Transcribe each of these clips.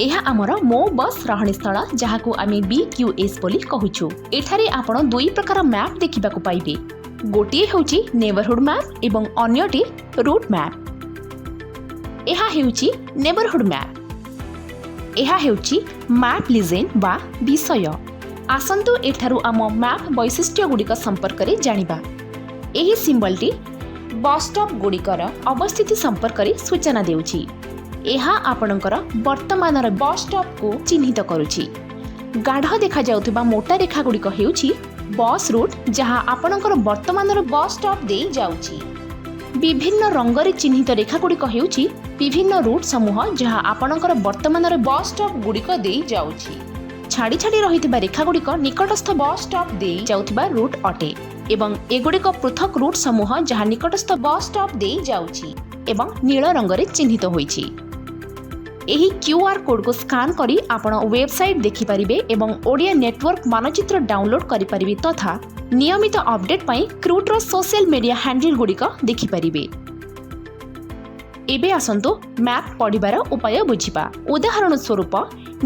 ଏହା ଆମର ମୋ ବସ୍ ରହणीस्थଳ ଯାହାକୁ ଆମେ BQS ବୋଲି କହୁଛୁ। ଏଠାରେ ଆପଣ ଦୁଇ ପ୍ରକାର ମ୍ୟାପ୍ ଦେଖିବାକୁ ପାଇବେ। ଗୋଟିଏ ହେଉଛି ନେବରହୁଡ୍ ମ୍ୟାପ୍ ଏବଂ ଅନ୍ୟଟି ରୁଟ୍ ମ୍ୟାପ୍। ଏହା ହେଉଛି ନେବରହୁଡ୍ ମ୍ୟାପ୍। ଏହା ହେଉଛି ମ୍ୟାପ୍ ଲିଜେଣ୍ଡ ବା ବିଷୟ। ଆସନ୍ତୁ ଏଠାରୁ ଆମ ମ୍ୟାପ୍ ବୈଶିଷ୍ଟ୍ୟଗୁଡ଼ିକ ସମ୍ପର୍କରେ ଜାଣିବା। ଏହି ସିମ୍ବଲଟି ବସ୍ ଷ୍ଟପ୍ ଗୁଡ଼ିକର ଅବସ୍ଥିତି ସମ୍ପର୍କରେ ସୂଚନା ଦେଉଛି। ଏହା ଆପଣଙ୍କର ବର୍ତ୍ତମାନର ବସ୍ ଷ୍ଟପକୁ ଚିହ୍ନିତ କରୁଛି। ଗାଢ଼ ଦେଖାଯାଉଥିବା ମୋଟା ରେଖାଗୁଡ଼ିକ ହେଉଛି ବସ୍ ରୁଟ୍ ଯାହା ଆପଣଙ୍କର ବର୍ତ୍ତମାନର ବସ୍ ଷ୍ଟପ୍ ଦେଇ ଯାଉଛି। ବିଭିନ୍ନ ରଙ୍ଗରେ ଚିହ୍ନିତ ରେଖାଗୁଡ଼ିକ ହେଉଛି ବିଭିନ୍ନ ରୁଟ୍ ସମୂହ ଯାହା ଆପଣଙ୍କର ବର୍ତ୍ତମାନର ବସ୍ ଷ୍ଟପ୍ ଗୁଡ଼ିକ ଦେଇ ଯାଉଛି। ଛାଡ଼ି ଛାଡ଼ି ରହିଥିବା ରେଖାଗୁଡ଼ିକ ନିକଟସ୍ଥ ବସ୍ ଷ୍ଟପ୍ ଦେଇ ଯାଉଥିବା ରୁଟ୍ ଅଟେ ଏବଂ ଏଗୁଡ଼ିକ ପୃଥକ ରୁଟ୍ ସମୂହ ଯାହା ନିକଟସ୍ଥ ବସ୍ ଷ୍ଟପ୍ ଦେଇ ଯାଉଛି ଏବଂ ନୀଳ ରଙ୍ଗରେ ଚିହ୍ନିତ ହୋଇଛି। ଏହି QR କୋଡ୍କୁ ସ୍କାନ୍ କରି ଆପଣ ୱେବସାଇଟ୍ ଦେଖିପାରିବେ ଏବଂ ଓଡ଼ିଆ ନେଟୱାର୍କ ମାନଚିତ୍ର ଡାଉନଲୋଡ୍ କରିପାରିବେ ତଥା ନିୟମିତ ଅପଡେଟ୍ ପାଇଁ କ୍ରୁଟ୍ର ସୋସିଆଲ ମିଡିଆ ହ୍ୟାଣ୍ଡେଲ୍ ଗୁଡ଼ିକ ଦେଖିପାରିବେ। ଏବେ ଆସନ୍ତୁ ମ୍ୟାପ୍ ପଢ଼ିବାର ଉପାୟ ବୁଝିବା। ଉଦାହରଣ ସ୍ୱରୂପ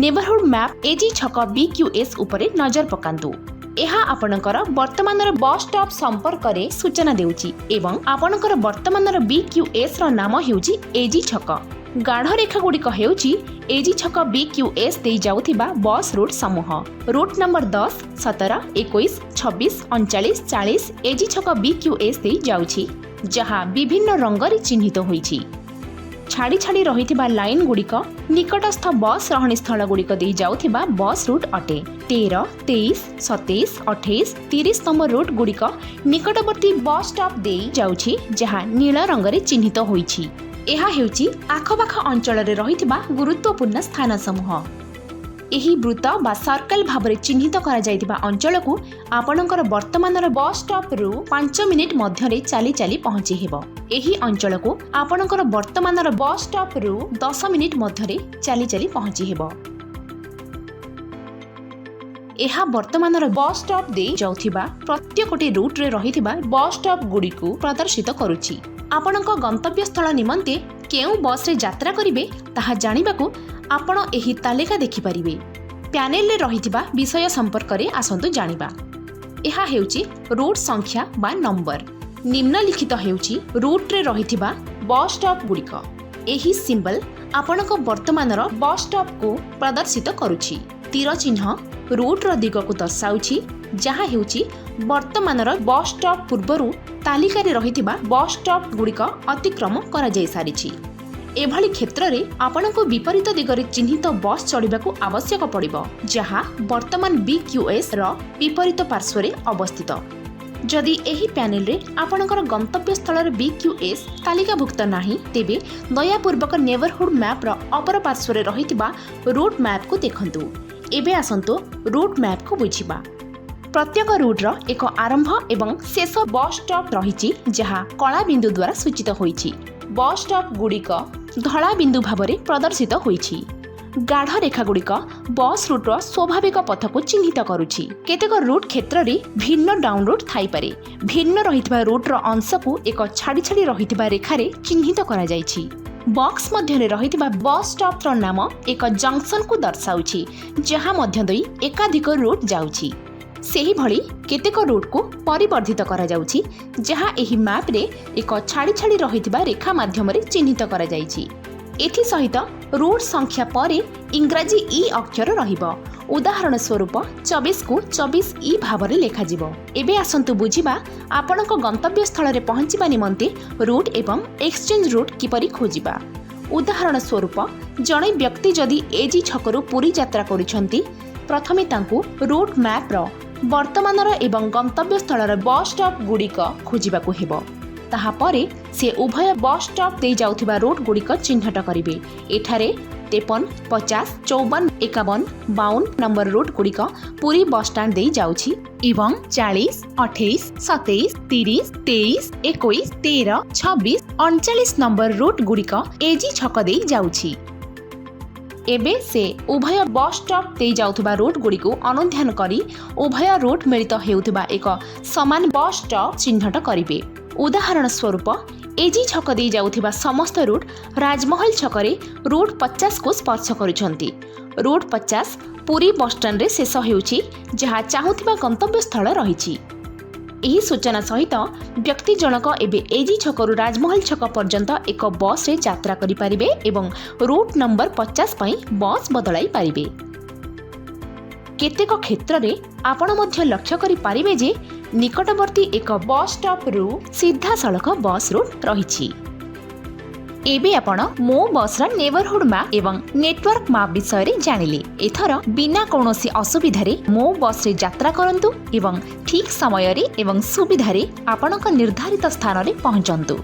ନେବରହୁଡ୍ ମ୍ୟାପ୍ AG ଛକ BQS ଉପରେ ନଜର ପକାନ୍ତୁ। ଏହା ଆପଣଙ୍କର ବର୍ତ୍ତମାନର ବସ୍ ଷ୍ଟପ୍ ସମ୍ପର୍କରେ ସୂଚନା ଦେଉଛି ଏବଂ ଆପଣଙ୍କର ବର୍ତ୍ତମାନର BQS ର ନାମ ହେଉଛି AG ଛକ। ଗାଢ଼ ରେଖାଗୁଡ଼ିକ ହେଉଛି AG ଛକ BQS ଦେଇ ଯାଉଥିବା ବସ୍ ରୁଟ୍ ସମୂହ। ରୁଟ୍ ନମ୍ବର 10, 17, 21, 26, 39, 40 AG ଛକ BQS ଦେଇ ଯାଉଛି ଯାହା ବିଭିନ୍ନ ରଙ୍ଗରେ ଚିହ୍ନିତ ହୋଇଛି। ଛାଡ଼ି ଛାଡ଼ି ରହିଥିବା ଲାଇନ୍ ଗୁଡ଼ିକ ନିକଟସ୍ଥ ବସ୍ ରହଣୀସ୍ଥଳ ଗୁଡ଼ିକ ଦେଇ ଯାଉଥିବା ବସ୍ ରୁଟ୍ ଅଟେ। 13, 23, 27, 28, 30 ନମ୍ବର ରୁଟ୍ ଗୁଡ଼ିକ ନିକଟବର୍ତ୍ତୀ ବସ୍ ଷ୍ଟପ୍ ଦେଇ ଯାଉଛି ଯାହା ନୀଳ ରଙ୍ଗରେ ଚିହ୍ନିତ ହୋଇଛି। ଏହା ହେଉଛି ଆଖପାଖ ଅଞ୍ଚଳରେ ରହିଥିବା ଗୁରୁତ୍ୱପୂର୍ଣ୍ଣ ସ୍ଥାନ ସମୂହ। ଏହି ବୃତ୍ତ ବା ସର୍କଲ ଭାବରେ ଚିହ୍ନିତ କରାଯାଇଥିବା ଅଞ୍ଚଳକୁ ଆପଣଙ୍କର ବର୍ତ୍ତମାନର ବସ୍ ଷ୍ଟପ୍ରୁ 5 ମିନିଟ୍ ମଧ୍ୟରେ ଚାଲି ଚାଲି ପହଞ୍ଚି ହେବ। ଏହି ଅଞ୍ଚଳକୁ ଆପଣଙ୍କର ବର୍ତ୍ତମାନର ବସ୍ ଷ୍ଟପ୍ରୁ 10 ମିନିଟ୍ ମଧ୍ୟରେ ଚାଲି ଚାଲି ପହଞ୍ଚି ହେବ। ଏହା ବର୍ତ୍ତମାନର ବସ୍ ଷ୍ଟପ୍ ଦେଇ ଯାଉଥିବା ପ୍ରତ୍ୟେକଟି ରୁଟ୍ରେ ରହିଥିବା ବସ୍ ଷ୍ଟପ୍ ଗୁଡ଼ିକୁ ପ୍ରଦର୍ଶିତ କରୁଛି। ଆପଣଙ୍କ ଗନ୍ତବ୍ୟସ୍ଥଳ ନିମନ୍ତେ କେଉଁ ବସ୍ରେ ଯାତ୍ରା କରିବେ ତାହା ଜାଣିବାକୁ ଆପଣ ଏହି ତାଲିକା ଦେଖିପାରିବେ। ପ୍ୟାନେଲରେ ରହିଥିବା ବିଷୟ ସମ୍ପର୍କରେ ଆସନ୍ତୁ ଜାଣିବା। ଏହା ହେଉଛି ରୁଟ୍ ସଂଖ୍ୟା ବା ନମ୍ବର। ନିମ୍ନଲିଖିତ ହେଉଛି ରୁଟ୍ରେ ରହିଥିବା ବସ୍ ଷ୍ଟପ୍ ଗୁଡ଼ିକ। ଏହି ସିମ୍ବଲ ଆପଣଙ୍କ ବର୍ତ୍ତମାନର ବସ୍ ଷ୍ଟପ୍କୁ ପ୍ରଦର୍ଶିତ କରୁଛି। ତୀର ଚିହ୍ନ ରୁଟ୍ର ଦିଗକୁ ଦର୍ଶାଉଛି ଯାହା ହେଉଛି ବର୍ତ୍ତମାନର ବସ୍ ଷ୍ଟପ୍ ପୂର୍ବରୁ ତାଲିକାରେ ରହିଥିବା ବସ୍ ଷ୍ଟପ୍ ଗୁଡ଼ିକ ଅତିକ୍ରମ କରାଯାଇସାରିଛି। ଏଭଳି କ୍ଷେତ୍ରରେ ଆପଣଙ୍କୁ ବିପରୀତ ଦିଗରେ ଚିହ୍ନିତ ବସ୍ ଚଢ଼ିବାକୁ ଆବଶ୍ୟକ ପଡ଼ିବ ଯାହା ବର୍ତ୍ତମାନ BQS ର ବିପରୀତ ପାର୍ଶ୍ୱରେ ଅବସ୍ଥିତ। ଯଦି ଏହି ପ୍ୟାନେଲରେ ଆପଣଙ୍କର ଗନ୍ତବ୍ୟସ୍ଥଳର BQS ତାଲିକାଭୁକ୍ତ ନାହିଁ ତେବେ ଦୟାପୂର୍ବକ ନେବରହୁଡ୍ ମ୍ୟାପ୍ର ଅପର ପାର୍ଶ୍ୱରେ ରହିଥିବା ରୁଟ୍ ମ୍ୟାପ୍କୁ ଦେଖନ୍ତୁ। ଏବେ ଆସନ୍ତୁ ରୁଟ୍ ମ୍ୟାପ୍କୁ ବୁଝିବା। ପ୍ରତ୍ୟେକ ରୁଟ୍ର ଏକ ଆରମ୍ଭ ଏବଂ ଶେଷ ବସ୍ ଷ୍ଟପ୍ ରହିଛି ଯାହା କଳା ବିନ୍ଦୁ ଦ୍ୱାରା ସୂଚିତ ହୋଇଛି। ବସ୍ ଷ୍ଟପ୍ ଗୁଡ଼ିକ ଧଳା ବିନ୍ଦୁ ଭାବରେ ପ୍ରଦର୍ଶିତ ହୋଇଛି। ଗାଢ଼ ରେଖାଗୁଡ଼ିକ ବସ୍ ରୁଟ୍ର ସ୍ୱାଭାବିକ ପଥକୁ ଚିହ୍ନିତ କରୁଛି। କେତେକ ରୁଟ୍ କ୍ଷେତ୍ରରେ ଭିନ୍ନ ଡାଉନଲୋଡ୍ ଥାଇପାରେ। ଭିନ୍ନ ରହିଥିବା ରୁଟ୍ର ଅଂଶକୁ ଏକ ଛାଡ଼ି ଛାଡ଼ି ରହିଥିବା ରେଖାରେ ଚିହ୍ନିତ କରାଯାଇଛି। ବକ୍ସ ମଧ୍ୟରେ ରହିଥିବା ବସ୍ ଷ୍ଟପ୍ର ନାମ ଏକ ଜଙ୍କସନ୍କୁ ଦର୍ଶାଉଛି ଯାହା ମଧ୍ୟ ଦେଇ ଏକାଧିକ ରୁଟ୍ ଯାଉଛି। ସେହିଭଳି କେତେକ ରୁଟ୍କୁ ପରିବର୍ଦ୍ଧିତ କରାଯାଉଛି ଯାହା ଏହି ମ୍ୟାପ୍ରେ ଏକ ଛାଡ଼ି ଛାଡ଼ି ରହିଥିବା ରେଖା ମାଧ୍ୟମରେ ଚିହ୍ନିତ କରାଯାଇଛି। ଏଥିସହିତ ରୁଟ୍ ସଂଖ୍ୟା ପରେ ଇଂରାଜୀ E ଅକ୍ଷର ରହିବ। ଉଦାହରଣ ସ୍ୱରୂପ 24କୁ 24E ଭାବରେ ଲେଖାଯିବ। ଏବେ ଆସନ୍ତୁ ବୁଝିବା ଆପଣଙ୍କ ଗନ୍ତବ୍ୟସ୍ଥଳରେ ପହଞ୍ଚିବା ନିମନ୍ତେ ରୁଟ୍ ଏବଂ ଏକ୍ସଚେଞ୍ଜ ରୁଟ୍ କିପରି ଖୋଜିବା। ଉଦାହରଣ ସ୍ୱରୂପ ଜଣେ ବ୍ୟକ୍ତି ଯଦି AG ଛକରୁ ପୁରୀ ଯାତ୍ରା କରୁଛନ୍ତି ପ୍ରଥମେ ତାଙ୍କୁ ରୁଟ୍ ମ୍ୟାପ୍ର ବର୍ତ୍ତମାନର ଏବଂ ଗନ୍ତବ୍ୟସ୍ଥଳର ବସ୍ ଷ୍ଟପ୍ ଗୁଡ଼ିକ ଖୋଜିବାକୁ ହେବ। ତାହାପରେ ସେ ଉଭୟ ବସ୍ ଷ୍ଟପ୍ ଦେଇ ଯାଉଥିବା ରୁଟ୍ ଗୁଡ଼ିକ ଚିହ୍ନଟ କରିବେ। ଏଠାରେ 53, 50, 54, 51, 52 ନମ୍ବର ରୁଟ୍ ଗୁଡ଼ିକ ପୁରୀ ବସ୍ଷ୍ଟାଣ୍ଡ ଦେଇ ଯାଉଛି ଏବଂ 40, 28, 27, 30, 23, 21, 13, 26, 39 ନମ୍ବର ରୁଟ୍ ଗୁଡ଼ିକ AG ଛକ ଦେଇ ଯାଉଛି। ଏବେ ସେ ଉଭୟ ବସ୍ ଷ୍ଟପ୍ ଦେଇ ଯାଉଥିବା ରୁଟ୍ ଗୁଡ଼ିକୁ ଅନୁଧ୍ୟାନ କରି ଉଭୟ ରୁଟ୍ ମିଳିତ ହେଉଥିବା ଏକ ସମାନ ବସ୍ ଷ୍ଟପ୍ ଚିହ୍ନଟ କରିବେ। ଉଦାହରଣ ସ୍ୱରୂପ एजी छक दे जाउथिबा समस्त रूट राजमहल छकरे रूट 50 को स्पर्श करुछंती। रूट 50 पुरी बस स्टैंड रे शेष हेउछि, जहा चाहुथिबा गंतव्य स्थल रहिछि। एही सूचना सहित व्यक्ति जनक एबे एजी छकरू राजमहल छक पर्यंत एक बस रे यात्रा करि परिबे एवं रूट नंबर 50 पई बस बदलाई परिबे। केतेक क्षेत्र रे आपण मध्य लक्ष्य करि परिबे जे निकटवर्ती एक बस स्टॉप रु सीधा सड़क बस रूट रहिछि। एबे आपण मो बस रा नेबरहुड मैप एवं नेटवर्क मैप विषय रे जानिले। एथर बिना कोनोसी असुविधा रे मो बस रे यात्रा करंतु एवं ठीक समय रे एवं सुविधा रे आपणक निर्धारित स्थान रे पहुंचंतु।